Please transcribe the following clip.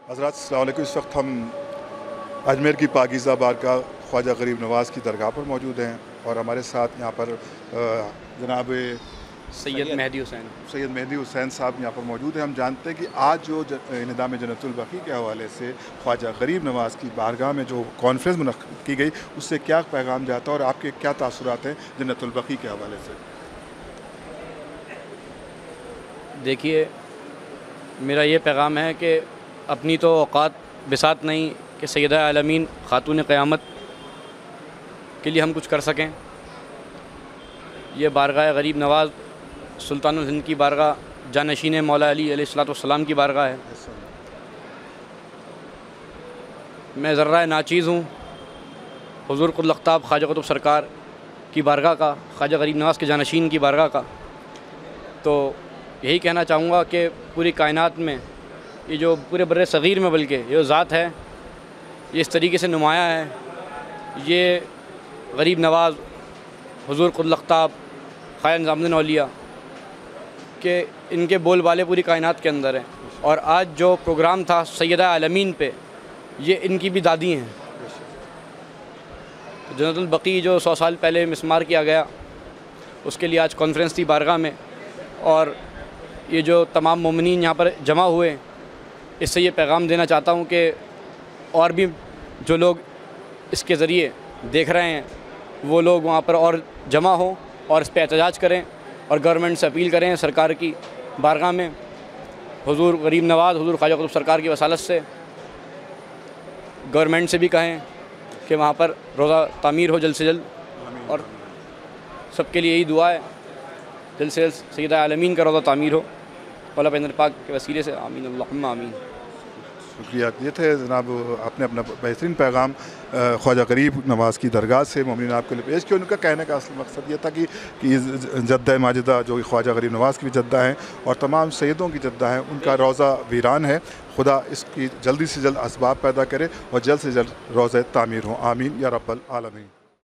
हज़रात अस्सलाम वालेकुम। इस वक्त हम अजमेर की पाकीज़ा बारगाह ख्वाजा गरीब नवाज़ की दरगाह पर मौजूद हैं और हमारे साथ यहाँ पर जनाब सैयद मेहदी हुसैन साहब यहाँ पर मौजूद हैं। हम जानते हैं कि आज जो निज़ाम जन्नतुल बक़ी के हवाले से ख्वाजा गरीब नवाज़ की बारगाह में जो कॉन्फ्रेंस मुनक़्क़िद की गई, उससे क्या पैगाम जाता है और आपके क्या तासुरात हैं जन्नतुल बक़ी के हवाले से? देखिए, मेरा ये पैगाम है कि अपनी तो औकात बिसात नहीं कि सैयदा आलमीन खातून क़यामत के लिए हम कुछ कर सकें। ये बारगाह गरीब नवाज़ सुल्तानुल हिंद की बारगाह, जानशीन मौला अली अलैहिस्सलाम की बारगाह है। मैं ज़र्रा नाचीज़ हूँ हुज़ूर कुल अख़्ताब ख्वाजा कुतुब सरकार की बारगाह का, ख्वाजा गरीब नवाज़ के जानशीन की बारगाह का। तो यही कहना चाहूँगा कि पूरी कायनात में ये जो पूरे बर्रे सग़ीर में बल्कि ये ज़ात है, ये इस तरीके से नुमाया है। ये गरीब नवाज़ हुज़ूर कुल अख़्ताब ख्वाजा निज़ामुद्दीन औलिया के इनके बोलबाले पूरी कायनात के अंदर हैं। और आज जो प्रोग्राम था सैयदा आलमीन पे, ये इनकी भी दादी हैं। तो जन्नतुल बक़ी जो 100 साल पहले मिस्मार किया गया, उसके लिए आज कॉन्फ्रेंस थी बारगाह में। और ये जो तमाम मोमिनीन यहाँ पर जमा हुए, इससे ये पैगाम देना चाहता हूँ कि और भी जो लोग इसके ज़रिए देख रहे हैं, वो लोग वहाँ पर और जमा हों और इस पर एहतजाज करें और गवर्नमेंट से अपील करें सरकार की बारगाह में हुज़ूर गरीब नवाज़ हुज़ूर ख्वाजा कुतुब सरकार की वसालत से गवर्नमेंट से भी कहें कि वहाँ पर रोज़ा तामीर हो जल्द से जल्द। और सबके लिए यही दुआ है, जल्द से जल्द सैयदा आलमीन का रोज़ा तामीर हो मौला पैगंबर पाक के वसीले से। आमीन अल्लाहुम्मा आमीन। शुक्रिया। ये थे जनाब, आपने अपना बेहतरीन पैगाम ख्वाजा गरीब नवाज़ की दरगाह से मोमिनीन आपके लिए पेश किया। उनका कहने का असल मकसद ये था कि जद्दा माजिदा जो ख्वाजा गरीब नवाज़ की भी जद्दा हैं और तमाम सैयदों की जद्दा हैं, उनका रोज़ा वीरान है। खुदा इसकी जल्दी से जल्द असबाब पैदा करे और जल्द से जल्द रोज़ा तामीर हो। आमीन या रब्बल आलमीन।